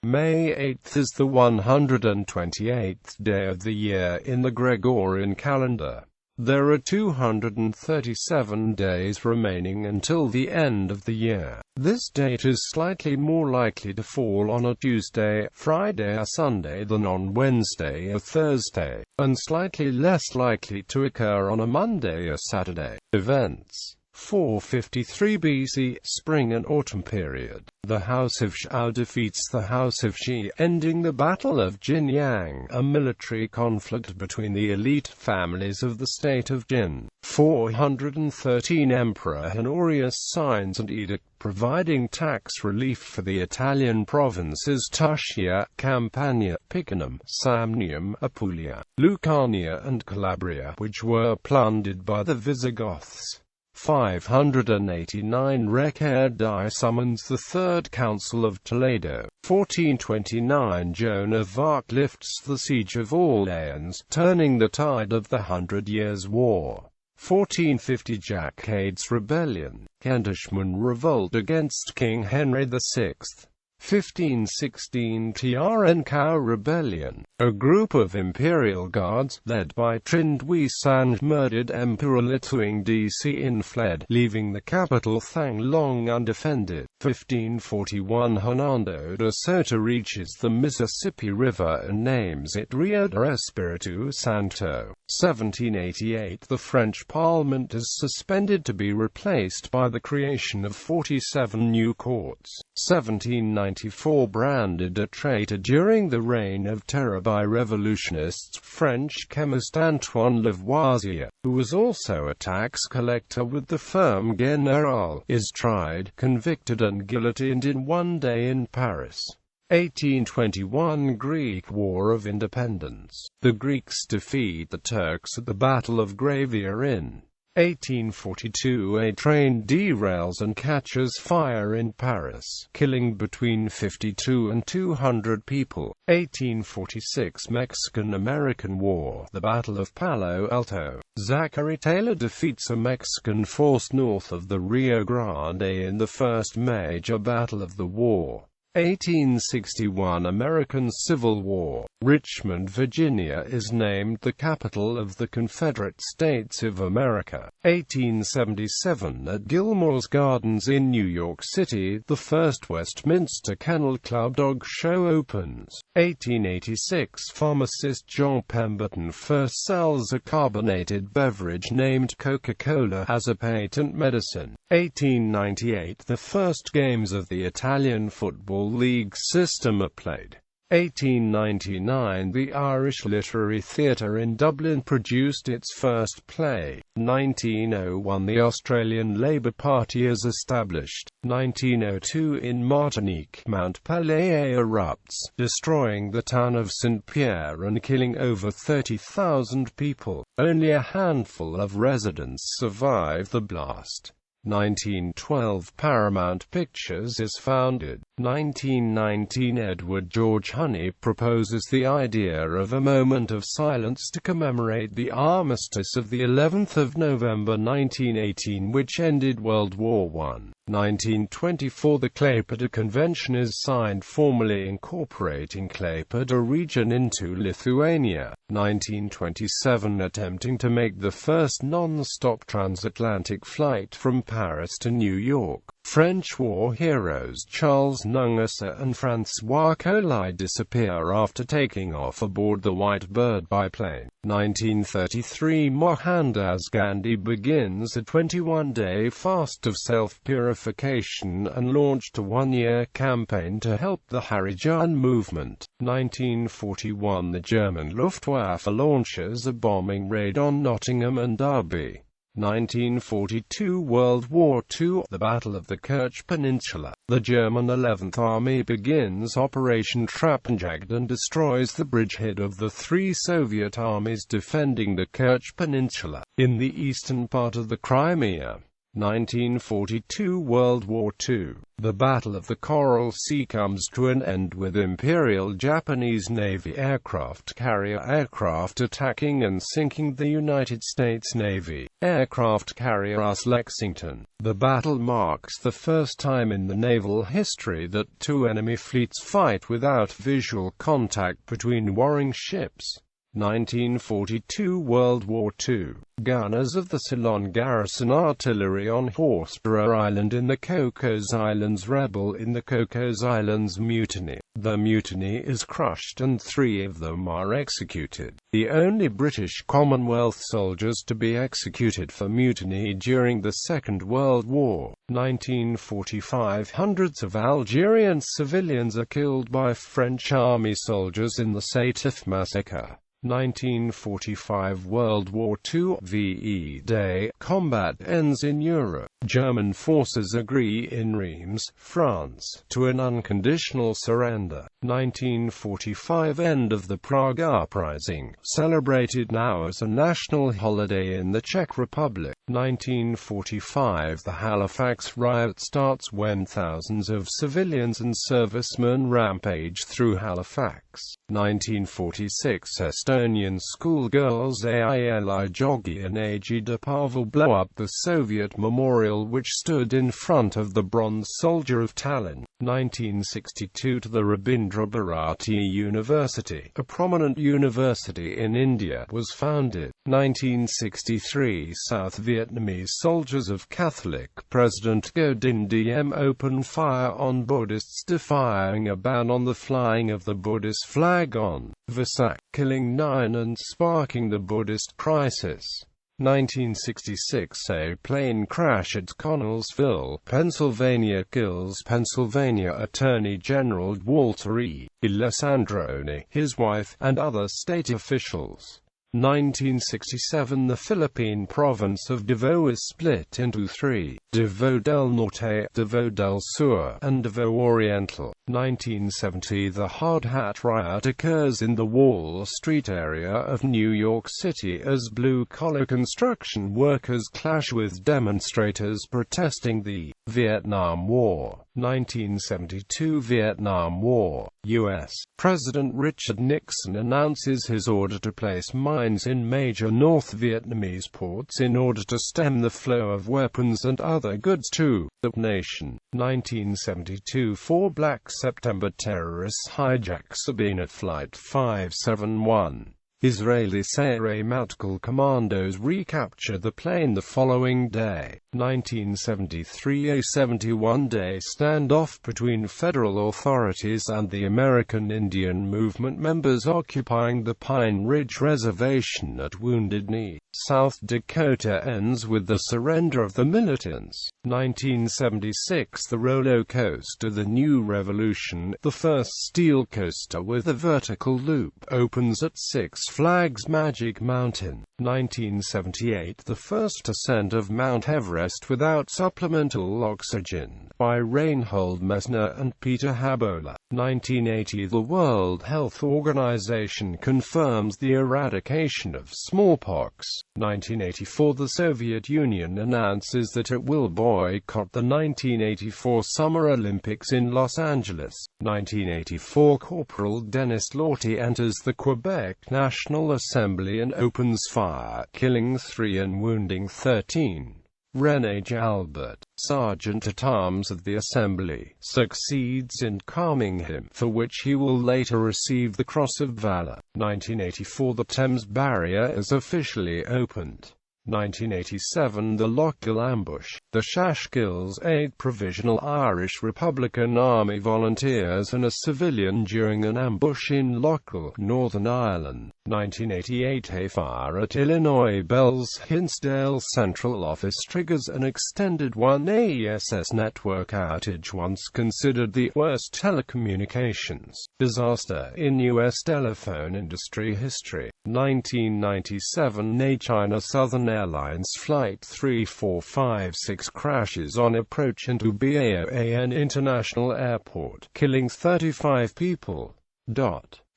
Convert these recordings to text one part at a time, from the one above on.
May 8 is the 128th day of the year in the Gregorian calendar. There are 237 days remaining until the end of the year. This date is slightly more likely to fall on a Tuesday, Friday or Sunday than on Wednesday or Thursday, and slightly less likely to occur on a Monday or Saturday. Events: 453 BC, Spring and Autumn period. The House of Shao defeats the House of Shi, ending the Battle of Jinyang, a military conflict between the elite families of the state of Jin. 413 Emperor Honorius signs an edict providing tax relief for the Italian provinces Tuscia, Campania, Picenum, Samnium, Apulia, Lucania and Calabria, which were plundered by the Visigoths. 589 Recordai summons the Third Council of Toledo. 1429 Joan of Arc lifts the siege of Orleans, turning the tide of the 100 Years' War. 1450 Jacquard's Rebellion, Kentishman revolt against King Henry VI. 1516 Tiarenkau Rebellion. A group of imperial guards, led by Trindwi-Sanj, murdered Emperor Lituing Dc fled, leaving the capital Thang Long undefended. 1541 Hernando de Soto reaches the Mississippi River and names it Rio de Espiritu Santo. 1788 The French Parliament is suspended to be replaced by the creation of 47 new courts. 1794 Branded a traitor during the Reign of Terror by revolutionists. French chemist Antoine Lavoisier, who was also a tax collector with the firm General, is tried, convicted and guillotined in one day in Paris. 1821 Greek War of Independence. The Greeks defeat the Turks at the Battle of Gravia in 1842. A train derails and catches fire in Paris, killing between 52 and 200 people. 1846 Mexican-American War. The Battle of Palo Alto. Zachary Taylor defeats a Mexican force north of the Rio Grande in the first major battle of the war. 1861 American Civil War. Richmond, Virginia is named the capital of the Confederate States of America. 1877 At Gilmore's Gardens in New York City, the first Westminster Kennel Club dog show opens. 1886 Pharmacist John Pemberton first sells a carbonated beverage named Coca-Cola as a patent medicine. 1898 The first games of the Italian Football League system are played. 1899 The Irish Literary Theatre in Dublin produced its first play. 1901 The Australian Labour Party is established. 1902 In Martinique, Mount Pelée erupts, destroying the town of Saint-Pierre and killing over 30,000 people. Only a handful of residents survive the blast. 1912 Paramount Pictures is founded. 1919 Edward George Honey proposes the idea of a moment of silence to commemorate the armistice of the 11th of November 1918 which ended World War I. 1924 The Klaipėda Convention is signed, formally incorporating Klaipėda region into Lithuania. 1927 Attempting to make the first non-stop transatlantic flight from Paris to New York. French war heroes Charles Nungesser and François Colli disappear after taking off aboard the White Bird biplane. 1933 Mohandas Gandhi begins a 21-day fast of self-purification and launched a one-year campaign to help the Harijan movement. 1941 The German Luftwaffe launches a bombing raid on Nottingham and Derby. 1942 World War II. The Battle of the Kerch Peninsula. The German 11th Army begins Operation Trappenjagd and destroys the bridgehead of the three Soviet armies defending the Kerch Peninsula. In the eastern part of the Crimea, 1942 World War II. The Battle of the Coral Sea comes to an end with Imperial Japanese Navy aircraft carrier aircraft attacking and sinking the United States Navy aircraft carrier USS Lexington. The battle marks the first time in the naval history that two enemy fleets fight without visual contact between warring ships. 1942 World War II. Gunners of the Ceylon Garrison Artillery on Horsburgh Island in the Cocos Islands rebel in the Cocos Islands Mutiny. The mutiny is crushed and 3 of them are executed. The only British Commonwealth soldiers to be executed for mutiny during the Second World War. 1945 Hundreds of Algerian civilians are killed by French army soldiers in the Sétif massacre. 1945 World War II. VE Day. Combat ends in Europe. German forces agree in Reims, France, to an unconditional surrender. 1945 End of the Prague Uprising, celebrated now as a national holiday in the Czech Republic. 1945 The Halifax riot starts when thousands of civilians and servicemen rampage through Halifax. 1946 Estonian schoolgirls Aili Jogi and Agida Pavel blow up the Soviet memorial which stood in front of the Bronze Soldier of Tallinn. 1962 To the Rabindra Bharati University, a prominent university in India, was founded. 1963 South Vietnamese soldiers of Catholic President Ngo Dinh Diem open fire on Buddhists defying a ban on the flying of the Buddhist flag on Vesak, killing 9 and sparking the Buddhist crisis. 1966 A plane crash at Connellsville, Pennsylvania kills Pennsylvania Attorney General Walter E. Alessandroni, his wife, and other state officials. 1967 The Philippine province of Davao is split into 3, Davao del Norte, Davao del Sur, and Davao Oriental. 1970 The Hard Hat riot occurs in the Wall Street area of New York City as blue-collar construction workers clash with demonstrators protesting the Vietnam War. 1972 Vietnam War. U.S. President Richard Nixon announces his order to place mines in major North Vietnamese ports in order to stem the flow of weapons and other goods to the nation. 1972 4 Black September terrorists hijack Sabena Flight 571. Israeli aeronautical commandos recapture the plane the following day. 1973 A 71-day standoff between federal authorities and the American Indian Movement members occupying the Pine Ridge Reservation at Wounded Knee, South Dakota ends with the surrender of the militants. 1976 The roller coaster The New Revolution, the first steel coaster with a vertical loop, opens at Six Flags Magic Mountain. 1978 The first ascent of Mount Everest without supplemental oxygen, by Reinhold Messner and Peter Habola. 1980 The World Health Organization confirms the eradication of smallpox. 1984 The Soviet Union announces that it will boycott the 1984 Summer Olympics in Los Angeles. 1984 Corporal Dennis Lortie enters the Quebec National Assembly and opens fire, killing 3 and wounding 13. René Jalbert, Sergeant-at-Arms of the Assembly, succeeds in calming him, for which he will later receive the Cross of Valor. 1984 The Thames Barrier is officially opened. 1987 The Lochiel Ambush. The Shashkills aid Provisional Irish Republican Army volunteers and a civilian during an ambush in Lochiel, Northern Ireland. 1988 A fire at Illinois Bell's Hinsdale Central Office triggers an extended 1 AESS network outage once considered the worst telecommunications disaster in U.S. telephone industry history. 1997 A China Southern Airlines Flight 3456 crashes on approach into Baoan International Airport, killing 35 people.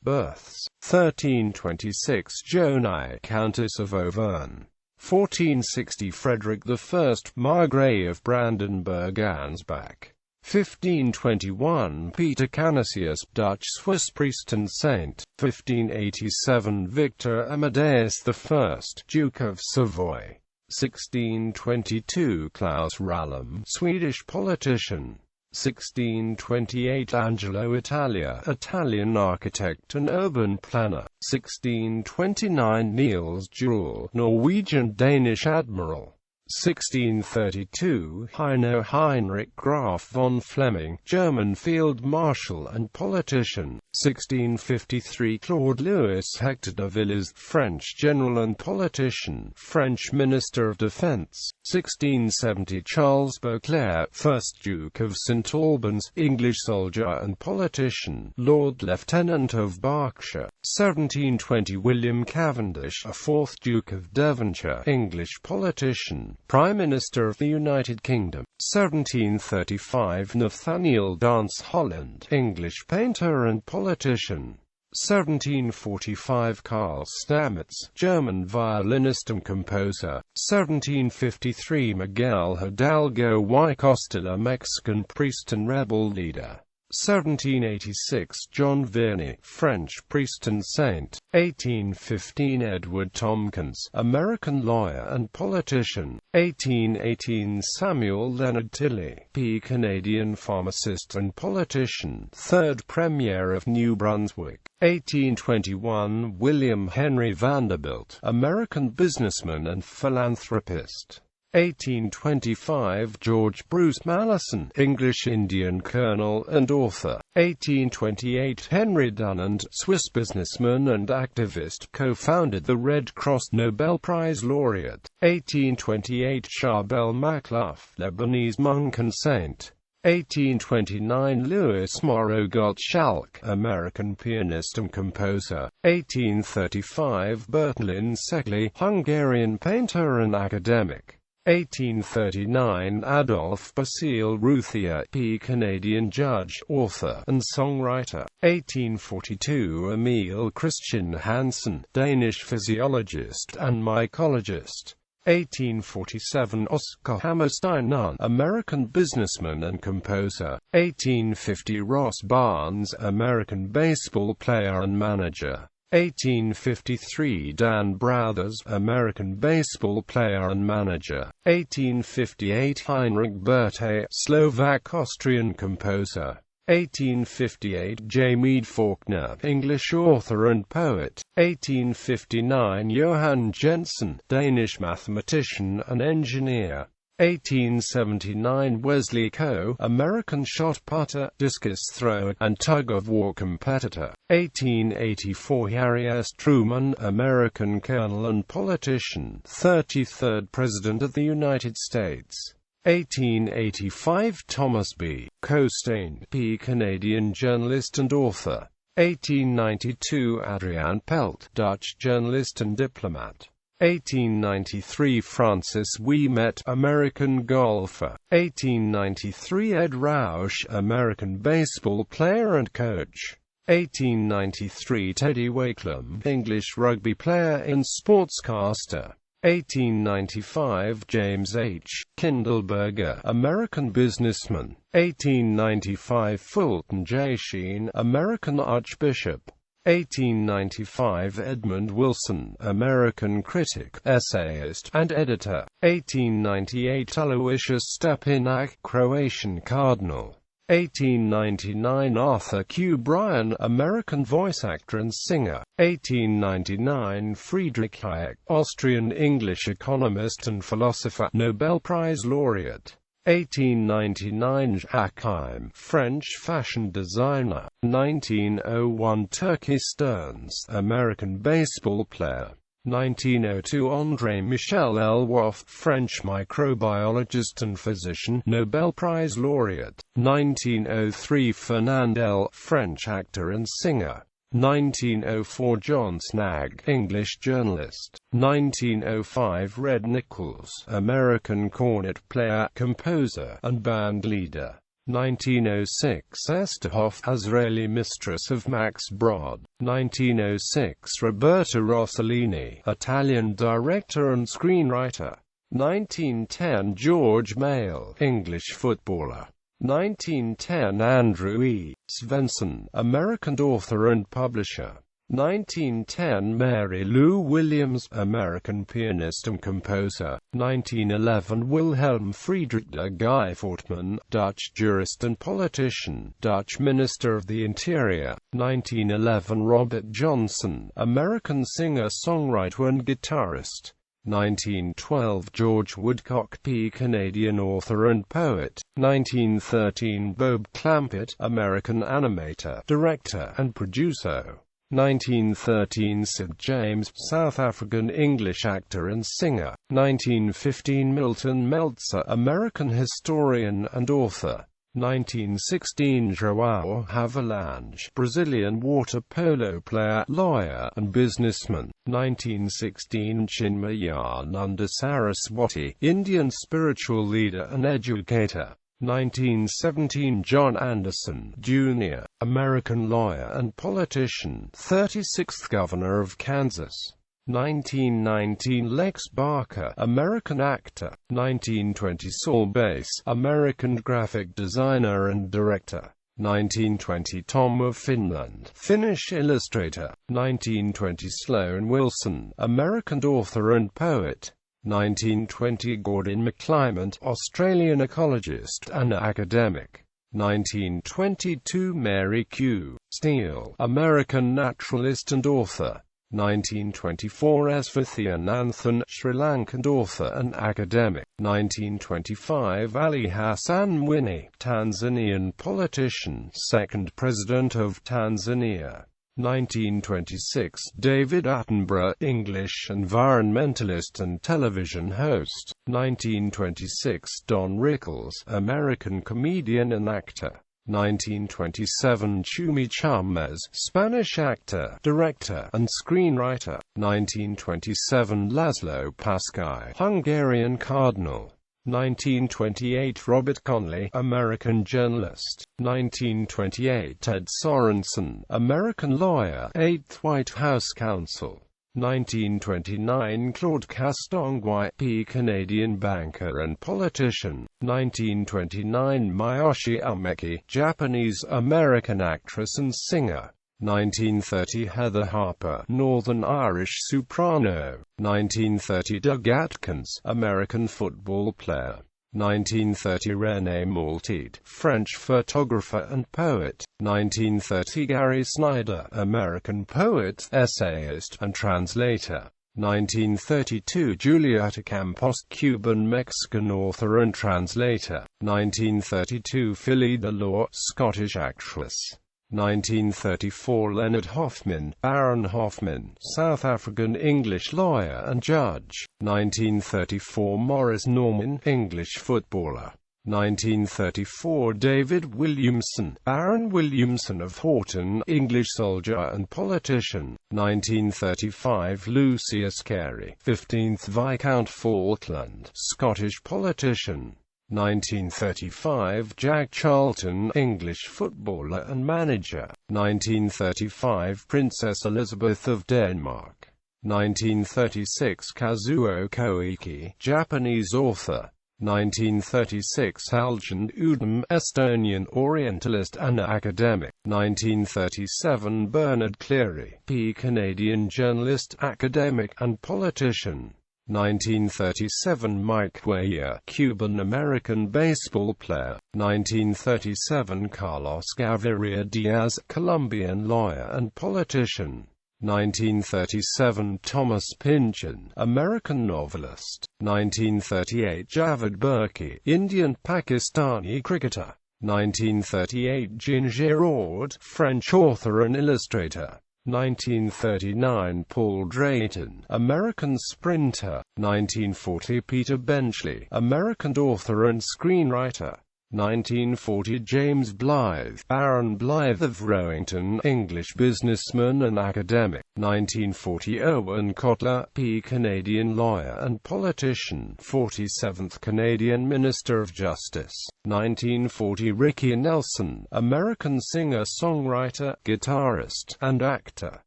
Births 1326 Jonai, Countess of Auvergne. 1460 Frederick I Margrave of Brandenburg-Ansbach. 1521 Peter Canisius, Dutch-Swiss priest and saint. 1587 Victor Amadeus I, Duke of Savoy. 1622 Klaus Rallam, Swedish politician. 1628 Angelo Italia, Italian architect and urban planner. 1629 Niels Juel, Norwegian-Danish admiral. 1632 Heino Heinrich Graf von Flemming, German field marshal and politician. 1653 Claude Louis Hector de Villiers, French general and politician, French Minister of Defense. 1670 Charles Beauclerc, 1st Duke of St Albans, English soldier and politician, Lord Lieutenant of Berkshire. 1720 William Cavendish, 4th Duke of Devonshire, English politician, Prime Minister of the United Kingdom. 1735 Nathaniel Dance Holland, English painter and politician. 1745 Karl Stamitz, German violinist and composer. 1753 Miguel Hidalgo y Costilla, Mexican priest and rebel leader. 1786 John Vianney, French priest and saint. 1815 Edward Tompkins, American lawyer and politician. 1818 Samuel Leonard Tilley, P. Canadian pharmacist and politician, 3rd Premier of New Brunswick. 1821 William Henry Vanderbilt, American businessman and philanthropist. 1825 George Bruce Malleson, English Indian colonel and author. 1828 Henry Dunant, Swiss businessman and activist, co-founded the Red Cross. Nobel Prize laureate. 1828 Charbel Makhlouf, Lebanese monk and saint. 1829 Louis Moreau Gottschalk, American pianist and composer. 1835 Bertalan Szekely, Hungarian painter and academic. 1839 Adolphe Basile Routhier, P. Canadian judge, author, and songwriter. 1842 Emil Christian Hansen, Danish physiologist and mycologist. 1847 Oscar Hammerstein Nunn, American businessman and composer. 1850 Ross Barnes, American baseball player and manager. 1853 Dan Brothers, American baseball player and manager. 1858 Heinrich Berthe, Slovak-Austrian composer. 1858 J. Mead Faulkner, English author and poet. 1859 Johan Jensen, Danish mathematician and engineer. 1879 Wesley Coe, American shot putter, discus thrower, and tug-of-war competitor. 1884 Harry S. Truman, American colonel and politician, 33rd President of the United States. 1885 Thomas B. Costain, P. Canadian journalist and author. 1892 Adriaan Pelt, Dutch journalist and diplomat. 1893 Francis Ouimet, American golfer. 1893 Ed Roush, American baseball player and coach. 1893 Teddy Wakelam, English rugby player and sportscaster. 1895 James H. Kindleberger, American businessman. 1895 Fulton J. Sheen, American archbishop. 1895 Edmund Wilson, American critic, essayist, and editor. 1898 Aloysius Stepinac, Croatian cardinal. 1899 Arthur Q. Bryan, American voice actor and singer. 1899 Friedrich Hayek, Austrian-English economist and philosopher, Nobel Prize laureate. 1899 Jacques Haim, French fashion designer. 1901 Turkey Stearns, American baseball player. 1902 André Michel Elwoff, French microbiologist and physician, Nobel Prize laureate. 1903 Fernand L., French actor and singer. 1904 John Snagg, English journalist. 1905 Red Nichols, American cornet player, composer, and band leader. 1906 Esther Hoff, Azraeli, mistress of Max Brod. 1906 Roberta Rossellini, Italian director and screenwriter. 1910 George Mayle, English footballer. 1910 Andrew E. Svensson, American author and publisher. 1910 Mary Lou Williams, American pianist and composer. 1911 Wilhelm Friedrich de Guy Fortman, Dutch jurist and politician, Dutch Minister of the Interior. 1911 Robert Johnson, American singer-songwriter and guitarist. 1912 George Woodcock P. Canadian author and poet. 1913 Bob Clampett, American animator, director and producer. 1913 Sid James, South African English actor and singer. 1915 Milton Meltzer, American historian and author. 1916 João Havelange, Brazilian water polo player, lawyer, and businessman. 1916 Chinmayananda Saraswati, Indian spiritual leader and educator. 1917 John Anderson, Jr., American lawyer and politician, 36th Governor of Kansas. 1919 Lex Barker, American actor. 1920 Saul Bass, American graphic designer and director. 1920 Tom of Finland, Finnish illustrator. 1920 Sloan Wilson, American author and poet. 1920 Gordon McClymont, Australian ecologist and academic. 1922 Mary Q. Steele, American naturalist and author. 1924 Esvathian Anthan, Sri Lankan author and academic. 1925 Ali Hassan Mwinyi, Tanzanian politician, second president of Tanzania. 1926 David Attenborough, English environmentalist and television host. 1926 Don Rickles, American comedian and actor. 1927 Chumi Chamez, Spanish actor, director, and screenwriter. 1927 Laszlo Paskai, Hungarian cardinal. 1928 Robert Conley, American journalist. 1928 Ted Sorensen, American lawyer, 8th White House counsel. 1929 Claude Castongwai P. Canadian banker and politician. 1929 Miyoshi Umeki, Japanese-American actress and singer. 1930 Heather Harper, Northern Irish soprano. 1930 Doug Atkins, American football player. 1930 René Maltide, French photographer and poet. 1930 Gary Snyder, American poet, essayist, and translator. 1932 Julieta Campos, Cuban-Mexican author and translator. 1932 Philida Law, Scottish actress. 1934 Leonard Hoffman, Baron Hoffman, South African English lawyer and judge. 1934 Maurice Norman, English footballer. 1934 David Williamson, Baron Williamson of Horton, English soldier and politician. 1935 Lucius Carey, 15th Viscount Falkland, Scottish politician. 1935 Jack Charlton, English footballer and manager. 1935 Princess Elizabeth of Denmark. 1936 Kazuo Koike, Japanese author. 1936 Aljan Udom, Estonian Orientalist and academic. 1937 Bernard Cleary, P. Canadian journalist, academic, and politician. 1937 Mike Cuellar, Cuban-American baseball player. 1937 Carlos Gaviria Diaz, Colombian lawyer and politician. 1937 Thomas Pynchon, American novelist. 1938 Javed Burki, Indian-Pakistani cricketer. 1938 Jean Giraud, French author and illustrator. 1939 Paul Drayton, American sprinter. 1940 Peter Benchley, American author and screenwriter. 1940 James Blythe, Baron Blythe of Rowington, English businessman and academic. 1940 Owen Cotler, P. Canadian lawyer and politician, 47th Canadian Minister of Justice. 1940 Ricky Nelson, American singer-songwriter, guitarist, and actor.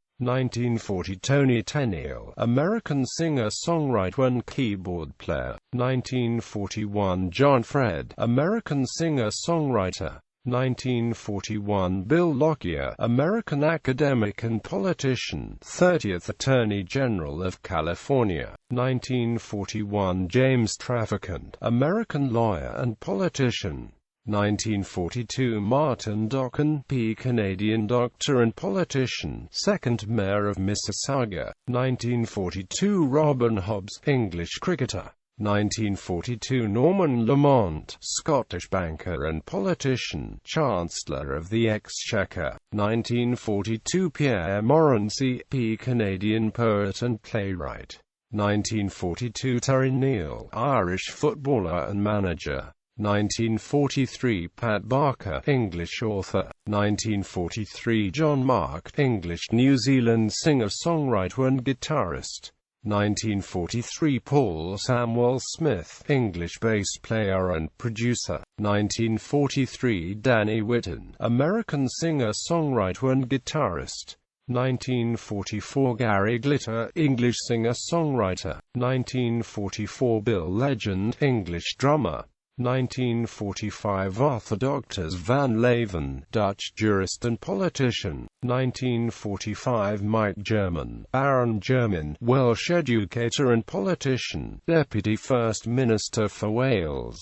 1940 Tony Tenniel, American singer-songwriter and keyboard player. 1941 John Fred, American singer-songwriter. 1941 Bill Lockyer, American academic and politician, 30th Attorney General of California. 1941 James Traficant, American lawyer and politician. 1942 Martin Dokken, P. Canadian doctor and politician, 2nd Mayor of Mississauga. 1942 Robin Hobbs, English cricketer. 1942 Norman Lamont, Scottish banker and politician, Chancellor of the Exchequer. 1942 Pierre Morency, P. Canadian poet and playwright. 1942 Terry Neal, Irish footballer and manager. 1943 Pat Barker, English author. 1943 John Mark, English New Zealand singer-songwriter and guitarist. 1943 Paul Samuel Smith, English bass player and producer. 1943 Danny Whitten, American singer-songwriter and guitarist. 1944 Gary Glitter, English singer-songwriter. 1944 Bill Legend, English drummer. 1945 Arthur Doctors van Leeuwen, Dutch jurist and politician. 1945 Mike German, Baron German, Welsh educator and politician, Deputy First Minister for Wales.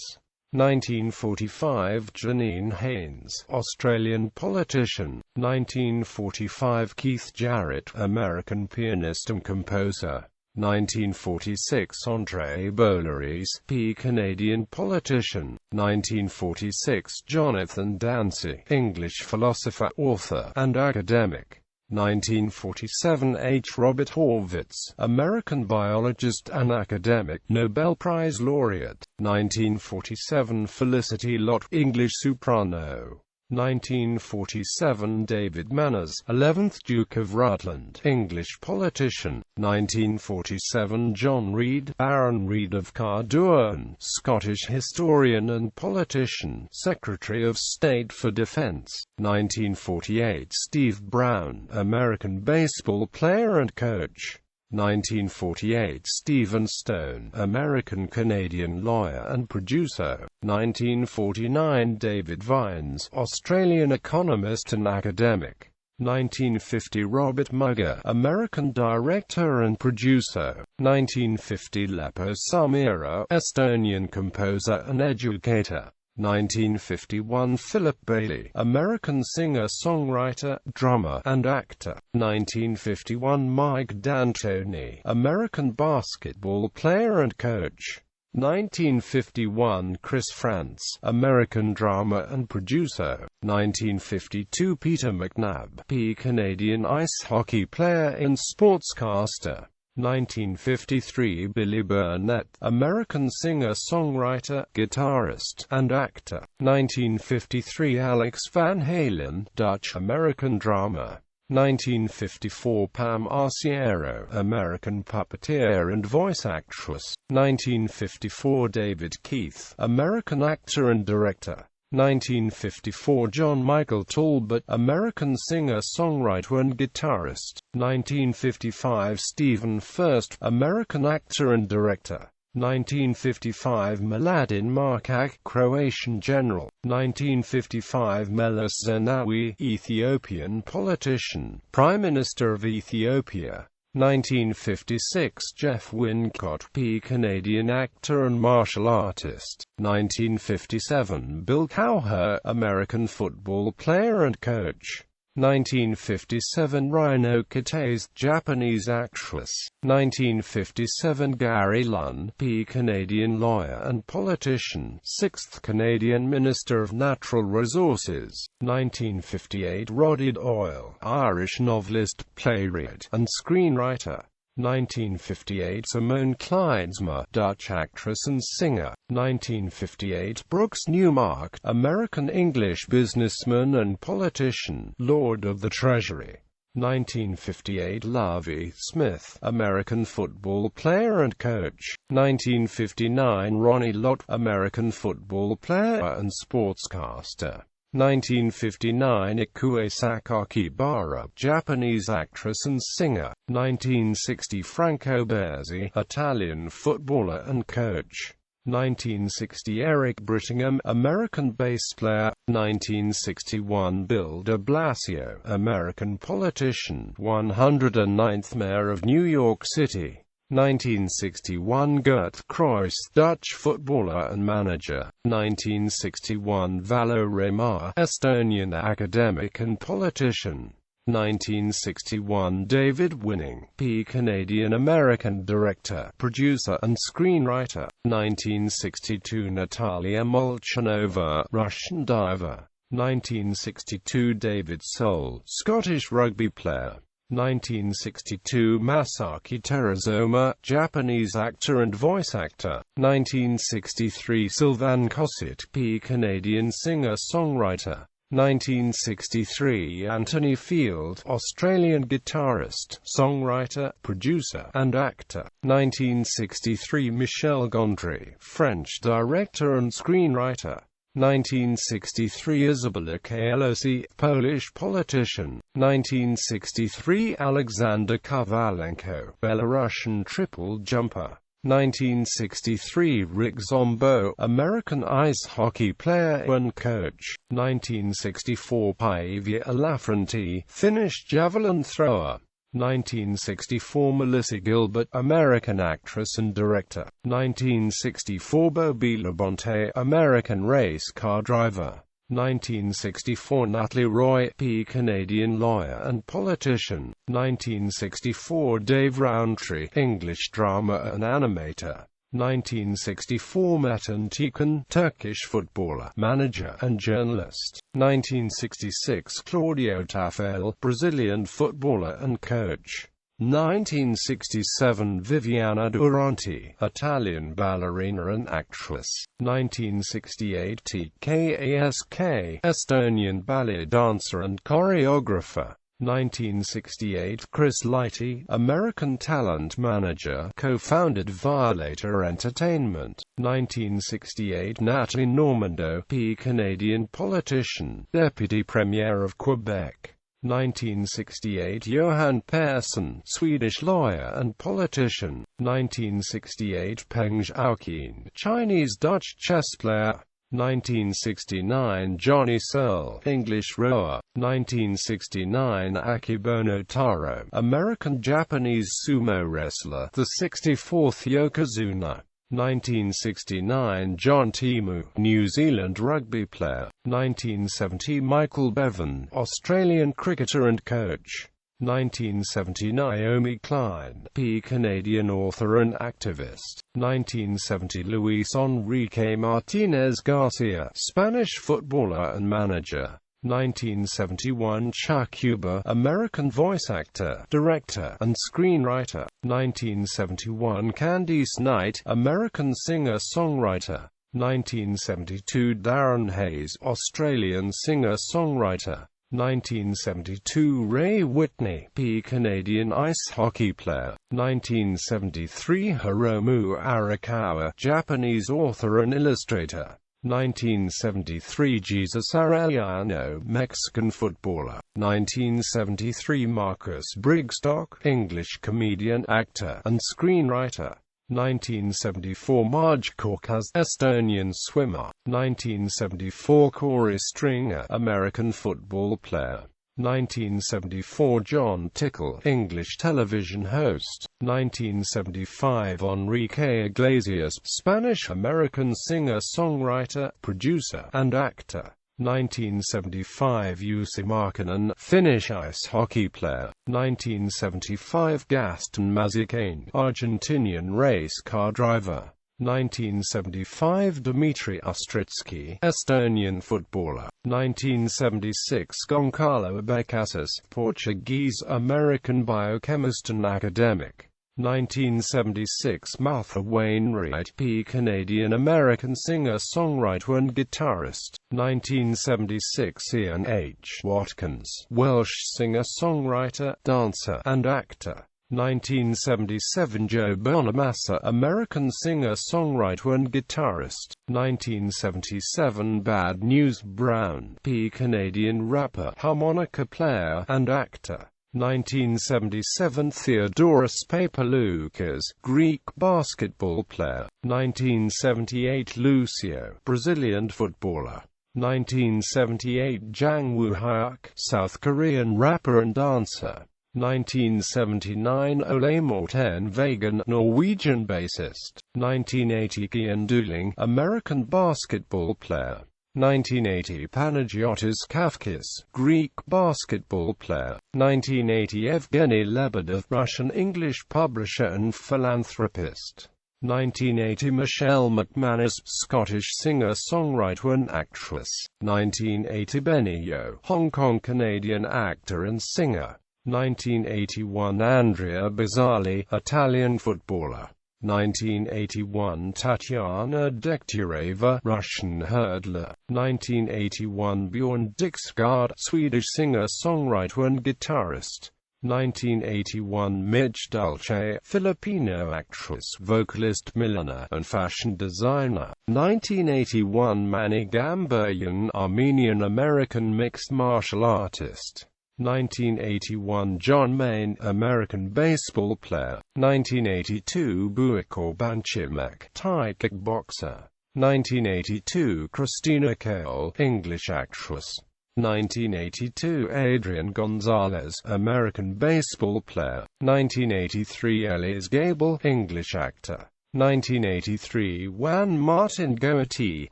1945 Janine Haynes, Australian politician. 1945 Keith Jarrett, American pianist and composer. 1946 André Boulariz, P. Canadian politician. 1946 Jonathan Dancy, English philosopher, author, and academic. 1947 H. Robert Horvitz, American biologist and academic, Nobel Prize laureate. 1947 Felicity Lott, English soprano. 1947 David Manners, 11th Duke of Rutland, English politician. 1947 John Reid, Baron Reid of Cardoon, Scottish historian and politician, Secretary of State for Defense. 1948 Steve Brown, American baseball player and coach. 1948 Stephen Stone, American-Canadian lawyer and producer. 1949 David Vines, Australian economist and academic. 1950 Robert Mugger, American director and producer. 1950 Lepo Samira, Estonian composer and educator. 1951 Philip Bailey, American singer-songwriter, drummer, and actor. 1951 Mike D'Antoni, American basketball player and coach. 1951 Chris France, American drummer and producer. 1952 Peter McNabb, P. Canadian ice hockey player and sportscaster. 1953 Billy Burnett, American singer-songwriter, guitarist, and actor. 1953 Alex Van Halen, Dutch-American drummer. 1954 Pam Arciero, American puppeteer and voice actress. 1954 David Keith, American actor and director. 1954 John Michael Talbot, American singer-songwriter and guitarist. 1955 Stephen Furst, American actor and director. 1955 Mladen Markak, Croatian general. 1955 Meles Zenawi, Ethiopian politician, Prime Minister of Ethiopia. 1956 Jeff Wincott, P. Canadian actor and martial artist. 1957 Bill Cowher, American football player and coach. 1957 Rhino Kitaze, Japanese actress. 1957 Gary Lunn, P. Canadian lawyer and politician, 6th Canadian Minister of Natural Resources. 1958 Roddy Doyle, Irish novelist, playwright, and screenwriter. 1958 Simone Kleinsma, Dutch actress and singer. 1958 Brooks Newmark, American-English businessman and politician, Lord of the Treasury. 1958 Lovie Smith, American football player and coach. 1959 Ronnie Lott, American football player and sportscaster. 1959 Ikue Sakakibara, Japanese actress and singer. 1960 Franco Baresi, Italian footballer and coach. 1960 Eric Brittingham, American bass player. 1961 Bill de Blasio, American politician, 109th Mayor of New York City. 1961 Gert Kroes, Dutch footballer and manager. 1961 Valo Remar, Estonian academic and politician. 1961 David Winning, Canadian-American director, producer and screenwriter. 1962 Natalia Molchanova, Russian diver. 1962 David Soul, Scottish rugby player. 1962 Masaki Terrazoma, Japanese actor and voice actor. 1963 Sylvain Cosset, Canadian singer-songwriter. 1963 Anthony Field, Australian guitarist, songwriter, producer, and actor. 1963 Michel Gondry, French director and screenwriter. 1963 Izabela Kaelosi, Polish politician. 1963 Alexander Kovalenko, Belarusian triple jumper. 1963 Rick Zombo, American ice hockey player and coach. 1964 Päivi Elafronti, Finnish javelin thrower. 1964 Melissa Gilbert, American actress and director. 1964 Bobby Labonte, American race car driver. 1964 Natalie Roy, Canadian lawyer and politician. 1964 Dave Rowntree, English drama and animator. 1964 Metin Tikan, Turkish footballer, manager and journalist. 1966 Claudio Tafel, Brazilian footballer and coach. 1967 Viviana Durante, Italian ballerina and actress. 1968 TKASK, Estonian ballet dancer and choreographer. 1968 Chris Lighty, American talent manager, co-founded Violator Entertainment. 1968 Natalie Normando, Canadian politician, deputy premier of Quebec. 1968 Johan Persson, Swedish lawyer and politician. 1968 Peng Zhaoqin, Chinese-Dutch chess player. 1969 Johnny Searle, English rower. 1969 Akebono Taro, American-Japanese sumo wrestler, the 64th Yokozuna. 1969 John Timu, New Zealand rugby player. 1970 Michael Bevan, Australian cricketer and coach. 1970 Naomi Klein, Canadian author and activist. 1970 Luis Enrique Martinez Garcia, Spanish footballer and manager. 1971 Chuck Huber, American voice actor, director, and screenwriter. 1971 Candice Knight, American singer-songwriter. 1972 Darren Hayes, Australian singer-songwriter. 1972 Ray Whitney, Canadian ice hockey player. 1973 Hiromu Arakawa, Japanese author and illustrator. 1973 Jesus Arellano, Mexican footballer. 1973 Marcus Brigstock, English comedian, actor, and screenwriter. 1974 Marge Korkas, Estonian swimmer. 1974 Corey Stringer, American football player. 1974 John Tickle, English television host. 1975 Enrique Iglesias, Spanish-American singer-songwriter, producer, and actor. 1975 Jussi Markkanen, Finnish ice hockey player. 1975 Gaston Mazikane, Argentinian race car driver. 1975 Dmitry Ostritsky, Estonian footballer. 1976 Goncalo Becassis, Portuguese-American biochemist and academic. 1976 Martha Wainwright, Canadian-American singer-songwriter and guitarist. 1976 Ian H. Watkins, Welsh singer-songwriter, dancer, and actor. 1977 Joe Bonamassa, American singer-songwriter and guitarist. 1977 Bad News Brown, Canadian rapper, harmonica player, and actor. 1977 Theodoros Papaloukas, Greek basketball player. 1978 Lucio, Brazilian footballer. 1978 Jang Woo-hyuk, South Korean rapper and dancer. 1979 Ole Morten Vegan, Norwegian bassist. 1980 Kian Dooling, American basketball player. 1980 Panagiotis Kafkas, Greek basketball player. 1980 Evgeny Lebedev, Russian-English publisher and philanthropist. 1980 Michelle McManus, Scottish singer-songwriter and actress. 1980 Benny Yeo, Hong Kong-Canadian actor and singer. 1981 Andrea Bozzali, Italian footballer. 1981 Tatiana Dektureva, Russian hurdler. 1981 Bjorn Dixgard, Swedish singer-songwriter and guitarist. 1981 Mitch Dulce, Filipino actress, vocalist, milliner, and fashion designer. 1981 Manny Gamburyan, Armenian-American mixed martial artist. 1981 John Main, American baseball player. 1982 Buikor Banchimek, Thai kickboxer. 1982 Christina Kale, English actress. 1982 Adrian Gonzalez, American baseball player. 1983 Elias Gable, English actor. 1983 Juan Martin Goiti,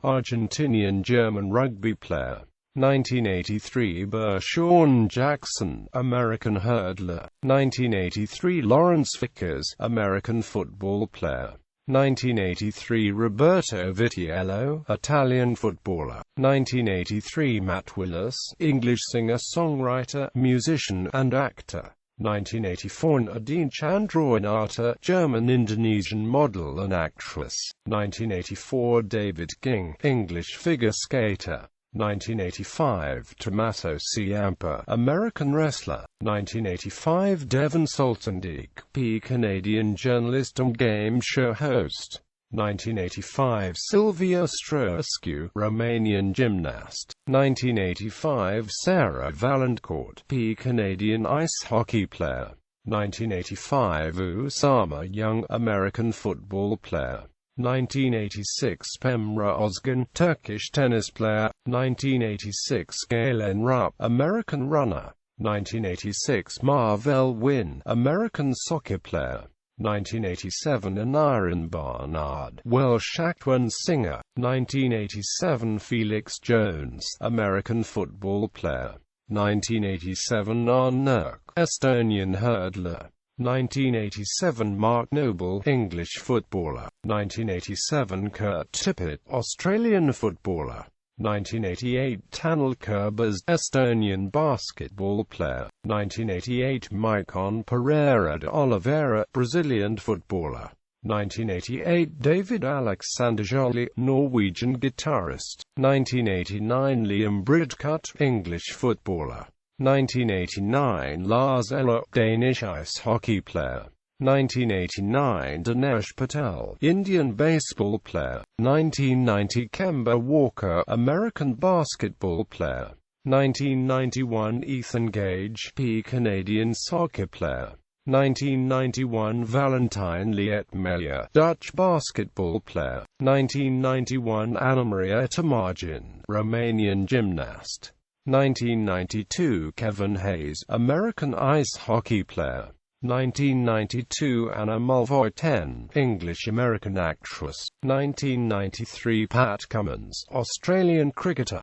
Argentinian-German rugby player. 1983 Bershawn Jackson, American hurdler. 1983 Lawrence Vickers, American football player. 1983 Roberto Vitiello, Italian footballer. 1983 Matt Willis, English singer-songwriter, musician, and actor. 1984 Nadine Chandrawinata, German-Indonesian model and actress. 1984 David King, English figure skater. 1985 Tommaso Ciampa, American wrestler. 1985 Devon Soltendijk, Canadian journalist and game show host. 1985 Silvia Străescu, Romanian gymnast. 1985 Sarah Valancourt, Canadian ice hockey player. 1985 Usama Young, American football player. 1986 Pemra Ozgun, Turkish tennis player. 1986 Galen Rupp, American runner. 1986 Marvel Wynn, American soccer player. 1987 Aneurin Barnard, Welsh actor and singer. 1987 Felix Jones, American football player. 1987 Arnurk, Estonian hurdler. 1987 Mark Noble, English footballer. 1987 Kurt Tippett, Australian footballer. 1988 Tanel Kurbas, Estonian basketball player. 1988 Maicon Pereira de Oliveira, Brazilian footballer. 1988 David Alexander Joly, Norwegian guitarist. 1989 Liam Bridcut, English footballer. 1989 Lars Eller, Danish ice hockey player. 1989 Dinesh Patel, Indian baseball player. 1990 Kemba Walker, American basketball player. 1991 Ethan Gage, Canadian soccer player. 1991 Valentine Lietmeyer, Dutch basketball player. 1991 Anna-Maria Tomarjin, Romanian gymnast. 1992 Kevin Hayes, American ice hockey player. 1992 Anna Mulvoy-Ten, English-American actress. 1993 Pat Cummins, Australian cricketer.